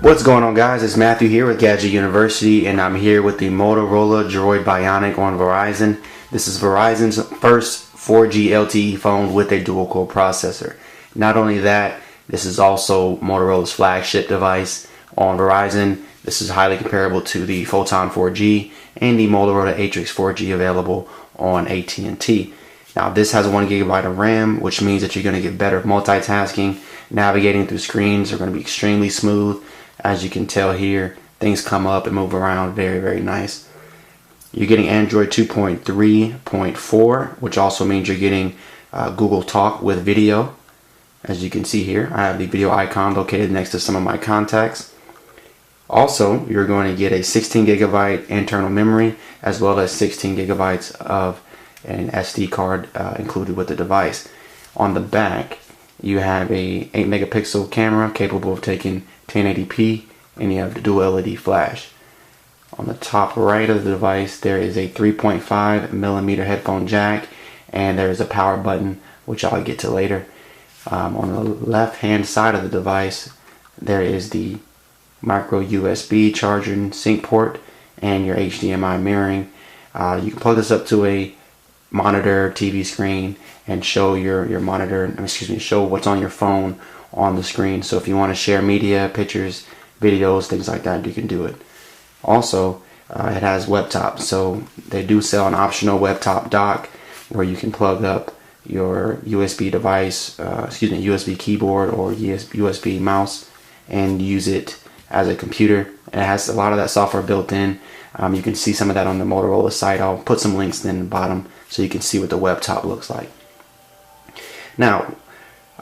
What's going on, guys? It's Matthew here with Gadget University, and I'm here with the Motorola Droid Bionic on Verizon. This is Verizon's first 4G LTE phone with a dual-core processor. Not only that, this is also Motorola's flagship device on Verizon. This is highly comparable to the Photon 4G and the Motorola Atrix 4G available on AT&T. Now, this has 1 GB of RAM, which means that you're going to get better multitasking. Navigating through screens are going to be extremely smooth. As you can tell here, things come up and move around very, very nice. You're getting Android 2.3.4, which also means you're getting Google Talk with video. As you can see here, I have the video icon located next to some of my contacts. Also, you're going to get a 16 GB internal memory as well as 16 GB of an SD card included with the device. On the back, you have a 8 megapixel camera capable of taking 1080p, and you have the dual LED flash. On the top right of the device, there is a 3.5mm headphone jack, and there is a power button, which I'll get to later. On the left hand side of the device, there is the micro USB charger and sync port and your HDMI mirroring. You can plug this up to a monitor TV screen and show your monitor, show what's on your phone on the screen. So if you want to share media, pictures, videos, things like that, you can do it. Also, it has Webtop, so they do sell an optional Webtop Dock where you can plug up your USB device, USB keyboard or USB mouse and use it as a computer. It has a lot of that software built in. You can see some of that on the Motorola site. I'll put some links in the bottom so you can see what the Webtop looks like. Now,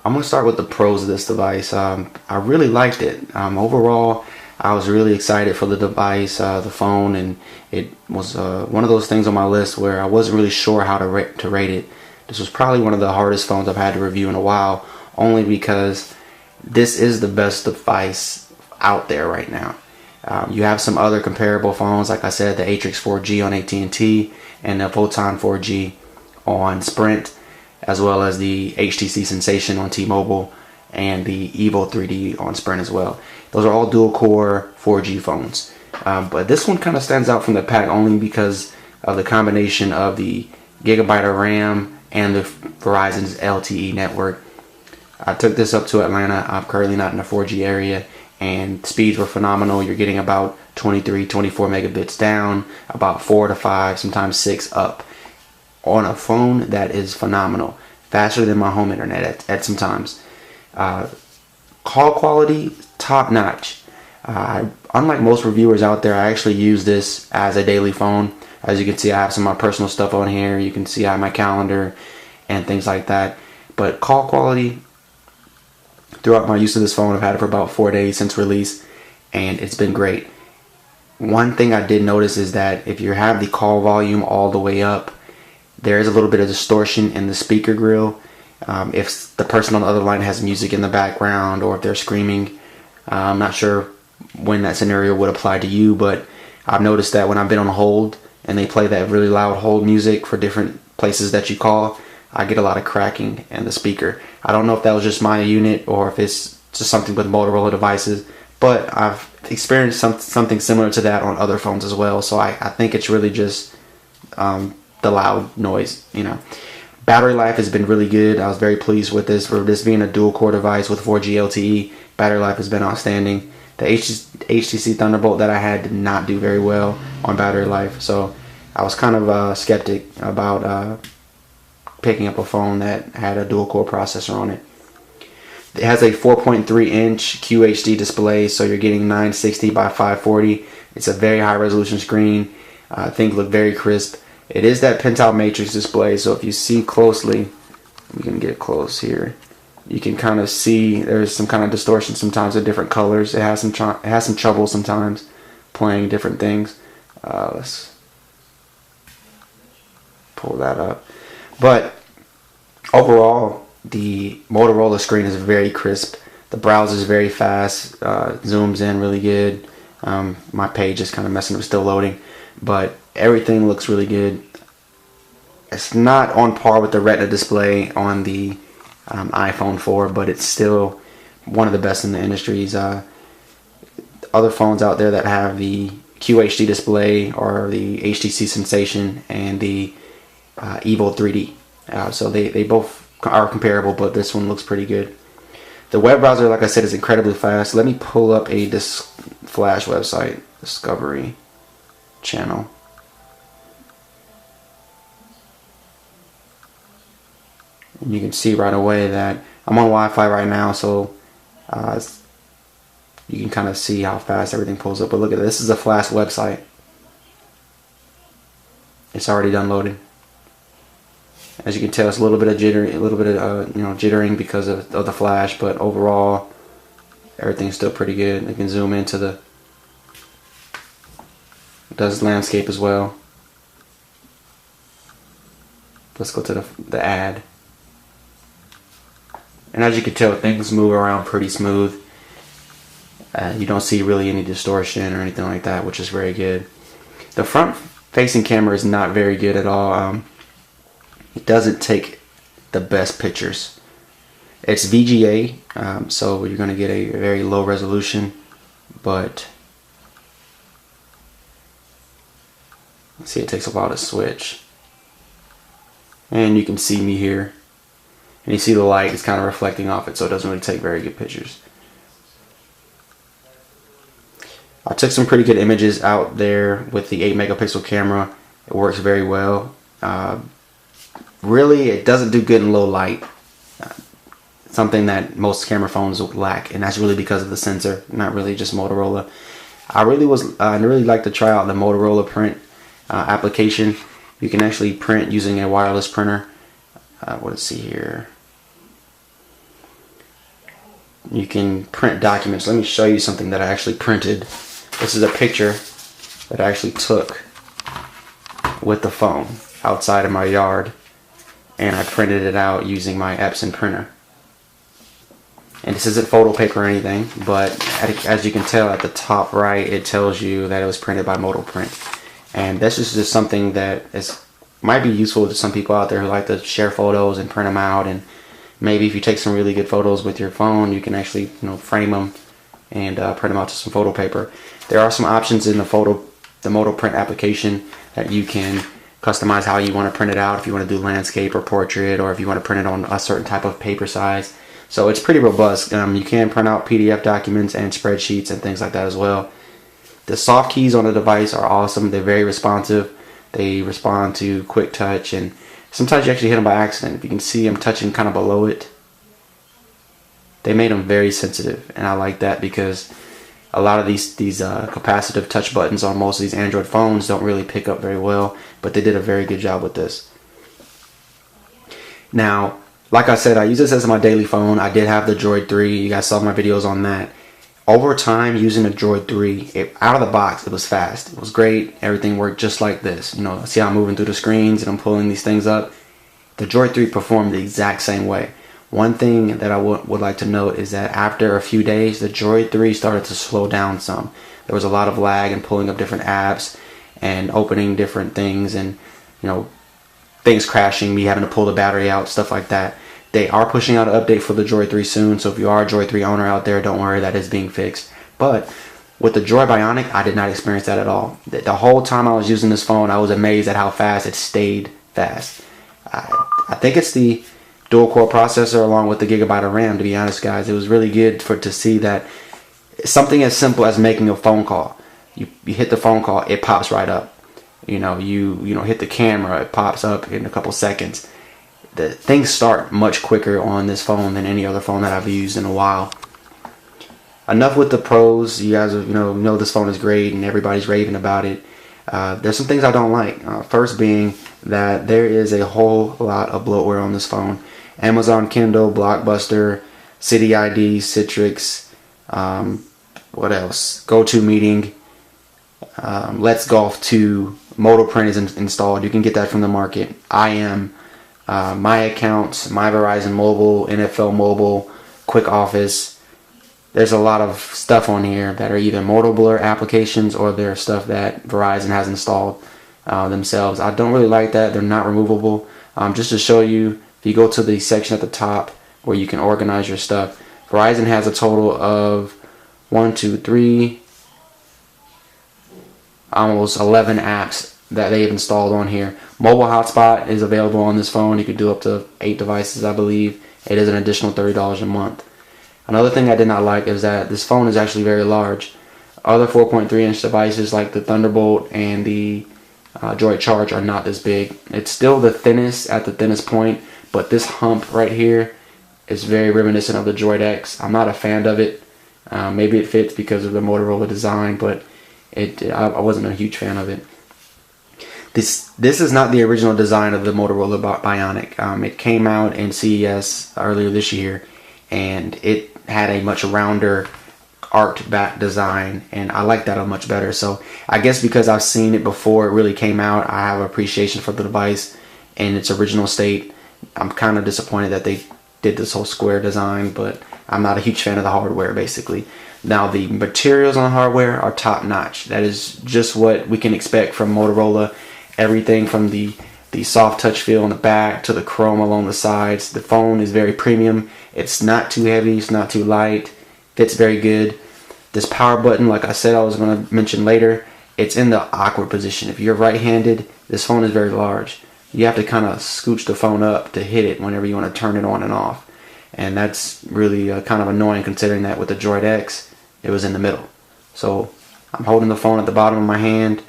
I'm going to start with the pros of this device. I really liked it. Overall, I was really excited for the device, the phone, and it was one of those things on my list where I wasn't really sure how to rate it. This was probably one of the hardest phones I've had to review in a while, only because this is the best device out there right now. You have some other comparable phones, like I said, the Atrix 4G on AT&T and the Photon 4G on Sprint, as well as the HTC Sensation on T-Mobile and the Evo 3D on Sprint as well. Those are all dual-core 4G phones. But this one kind of stands out from the pack only because of the combination of the gigabyte of RAM and the Verizon's LTE network. I took this up to Atlanta. I'm currently not in the 4G area, and speeds were phenomenal. You're getting about 23, 24 megabits down, about 4 to 5, sometimes 6 up, on a phone that is phenomenal, faster than my home internet at some times. Call quality, top notch. Unlike most reviewers out there, I actually use this as a daily phone. As you can see, I have some of my personal stuff on here. You can see I have my calendar and things like that. But call quality, throughout my use of this phone, I've had it for about 4 days since release, and it's been great. One thing I did notice is that if you have the call volume all the way up, there is a little bit of distortion in the speaker grill. If the person on the other line has music in the background or if they're screaming, I'm not sure when that scenario would apply to you, but I've noticed that when I've been on hold and they play that really loud hold music for different places that you call, I get a lot of cracking in the speaker. I don't know if that was just my unit or if it's just something with Motorola devices, but I've experienced something similar to that on other phones as well. So I think it's really just the loud noise, Battery life has been really good. I was very pleased with this. For this being a dual core device with 4G LTE, battery life has been outstanding. The HTC Thunderbolt that I had did not do very well on battery life, so I was kind of skeptic about picking up a phone that had a dual core processor on it. It has a 4.3 inch QHD display, so you're getting 960 by 540. It's a very high resolution screen. Things look very crisp. It is that pin-top matrix display, so if you see closely, we can get close here. You can kind of see there's some kind of distortion sometimes with different colors. It has some trouble sometimes playing different things. Let's pull that up. But overall, the Motorola screen is very crisp. The browser is very fast. Zooms in really good. My page is kind of messing up, still loading, but everything looks really good. It's not on par with the Retina display on the iPhone 4, but it's still one of the best in the industries. other phones out there that have the QHD display or the HTC Sensation and the Evo 3D. So they both are comparable, but this one looks pretty good. The web browser, like I said, is incredibly fast. Let me pull up a Flash website, Discovery Channel. And you can see right away that I'm on Wi-Fi right now, so you can kind of see how fast everything pulls up. But look at this. This is a Flash website. It's already done loading. As you can tell, it's a little bit of jittering, jittering because of the flash, but overall, everything's still pretty good. You can zoom into it does landscape as well. Let's go to the ad. And as you can tell, things move around pretty smooth. You don't see really any distortion or anything like that, which is very good. The front-facing camera is not very good at all. It doesn't take the best pictures. It's VGA, so you're going to get a very low resolution, but see, it takes a while to switch. And you can see me here, and you see the light is kind of reflecting off it, so it doesn't really take very good pictures. I took some pretty good images out there with the 8 megapixel camera. It works very well. Really, it doesn't do good in low light. Something that most camera phones will lack, and that's really because of the sensor, not really just Motorola. I really like to try out the Motorola print application. You can actually print using a wireless printer. Let's see here. You can print documents. Let me show you something that I actually printed. This is a picture that I actually took with the phone outside of my yard, and I printed it out using my Epson printer. And this isn't photo paper or anything, but as you can tell at the top right, it tells you that it was printed by Motoprint. And this is just something that might be useful to some people out there who like to share photos and print them out. And maybe if you take some really good photos with your phone, you can actually frame them and print them out to some photo paper. There are some options in the Motoprint application that you can customize how you want to print it out, if you want to do landscape or portrait, or if you want to print it on a certain type of paper size. So it's pretty robust. You can print out PDF documents and spreadsheets and things like that as well. The soft keys on the device are awesome. They're very responsive. They respond to quick touch, and sometimes you actually hit them by accident. If you can see, I'm touching kind of below it. They made them very sensitive, and I like that because a lot of these capacitive touch buttons on most of these Android phones don't really pick up very well, but they did a very good job with this. Now, like I said, I use this as my daily phone. I did have the Droid 3. You guys saw my videos on that. Over time, using the Droid 3, out of the box, it was fast. It was great. Everything worked just like this. See how I'm moving through the screens and I'm pulling these things up? The Droid 3 performed the exact same way. One thing that I would like to note is that after a few days, the Droid 3 started to slow down some. There was a lot of lag in pulling up different apps and opening different things, and things crashing, me having to pull the battery out, stuff like that. They are pushing out an update for the Droid 3 soon, so if you are a Droid 3 owner out there, don't worry, that is being fixed. But with the Droid Bionic, I did not experience that at all. The whole time I was using this phone, I was amazed at how fast it stayed fast. I think it's the dual-core processor along with the gigabyte of RAM, to be honest, guys. It was really good to see that something as simple as making a phone call. You hit the phone call, it pops right up. You hit the camera, it pops up in a couple seconds. The things start much quicker on this phone than any other phone that I've used in a while. Enough with the pros. You guys know this phone is great and everybody's raving about it. There's some things I don't like. First being that there is a whole lot of bloatware on this phone. Amazon Kindle, Blockbuster, City ID, Citrix, what else? GoToMeeting, Let's Golf 2, Motoprint is installed. You can get that from the market. IM, My Accounts, My Verizon Mobile, NFL Mobile, Quick Office. There's a lot of stuff on here that are either MotoBlur applications or they're stuff that Verizon has installed themselves. I don't really like that. They're not removable. Just to show you, if you go to the section at the top where you can organize your stuff, Verizon has a total of 1, 2, 3, almost 11 apps that they've installed on here. Mobile hotspot is available on this phone. You could do up to 8 devices, I believe. It is an additional $30 a month. Another thing I did not like is that this phone is actually very large. Other 4.3-inch devices like the Thunderbolt and the Droid Charge are not this big. It's still the thinnest at the thinnest point, but this hump right here is very reminiscent of the Droid X. I'm not a fan of it. Maybe it fits because of the Motorola design, but I wasn't a huge fan of it. This is not the original design of the Motorola Bionic. It came out in CES earlier this year, and it had a much rounder arced back design, and I like that much better. So I guess because I've seen it before it really came out, I have appreciation for the device in its original state. I'm kind of disappointed that they did this whole square design, but I'm not a huge fan of the hardware basically. Now the materials on the hardware are top notch. That is just what we can expect from Motorola. Everything from the soft touch feel on the back to the chrome along the sides. The phone is very premium. It's not too heavy, it's not too light. Fits very good. This power button, like I said I was going to mention later, it's in the awkward position. If you're right-handed, this phone is very large. You have to kind of scooch the phone up to hit it whenever you want to turn it on and off. And that's really kind of annoying considering that with the Droid X, it was in the middle. So I'm holding the phone at the bottom of my hand.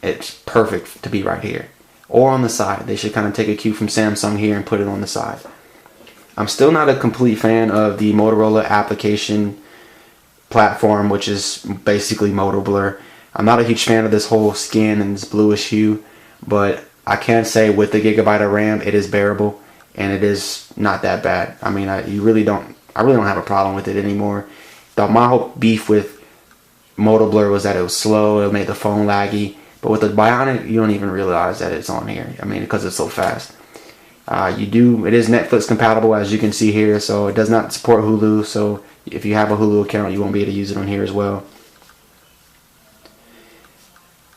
It's perfect to be right here. Or on the side. They should kind of take a cue from Samsung here and put it on the side. I'm still not a complete fan of the Motorola application platform, which is basically Moto Blur. I'm not a huge fan of this whole skin and this bluish hue, but I can say with the gigabyte of RAM, it is bearable, and it is not that bad. I mean, I really don't have a problem with it anymore. My whole beef with Moto Blur was that it was slow, it made the phone laggy, but with the Bionic, you don't even realize that it's on here. I mean, because it's so fast. It is Netflix compatible, as you can see here, so it does not support Hulu, so if you have a Hulu account, you won't be able to use it on here as well.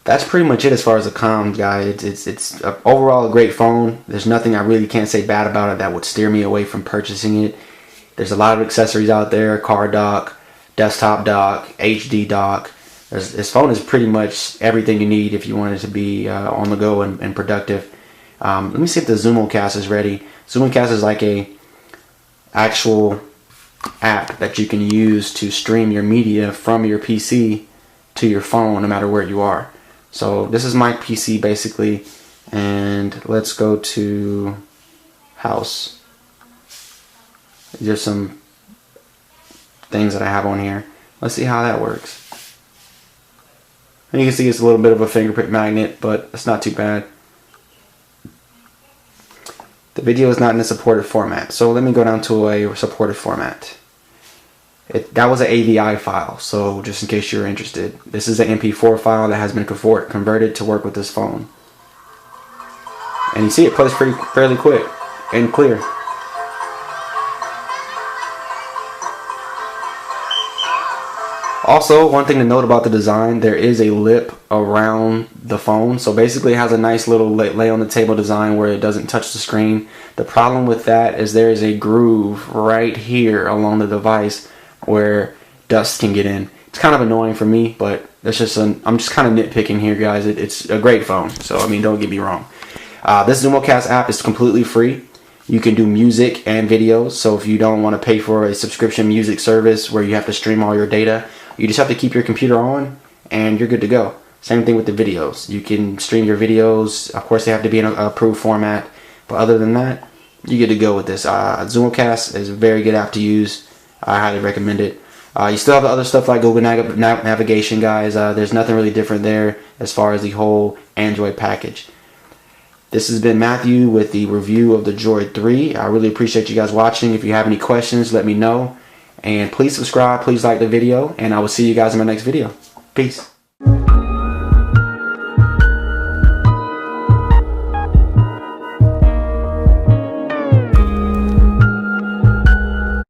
That's pretty much it as far as the comms, guys. It's overall a great phone. There's nothing I really can't say bad about it that would steer me away from purchasing it. There's a lot of accessories out there: car dock, desktop dock, HD dock. This phone is pretty much everything you need if you want it to be on the go and productive. Let me see if the Zoomocast is ready. Zoomocast is like a actual app that you can use to stream your media from your PC to your phone no matter where you are. So this is my PC basically, and let's go to house. There's some things that I have on here. Let's see how that works. And you can see it's a little bit of a fingerprint magnet, but it's not too bad. The video is not in a supported format, so let me go down to a supported format. That was an AVI file, so just in case you're interested. This is an MP4 file that has been converted to work with this phone. And you see it plays fairly quick and clear. Also, one thing to note about the design, there is a lip around the phone. So basically it has a nice little lay on the table design where it doesn't touch the screen. The problem with that is there is a groove right here along the device where dust can get in. It's kind of annoying for me, but that's just I'm just kind of nitpicking here, guys. It's a great phone, so I mean, don't get me wrong. This Zoomocast app is completely free. You can do music and videos, so if you don't want to pay for a subscription music service where you have to stream all your data, you just have to keep your computer on and you're good to go. Same thing with the videos. You can stream your videos. Of course, they have to be in an approved format, but other than that, you get to go with this. Zoomocast is a very good app to use. I highly recommend it. You still have the other stuff like Google navigation, guys. There's nothing really different there as far as the whole Android package. This has been Matthew with the review of the Droid 3. I really appreciate you guys watching. If you have any questions, let me know. And please subscribe, please like the video, and I will see you guys in my next video. Peace.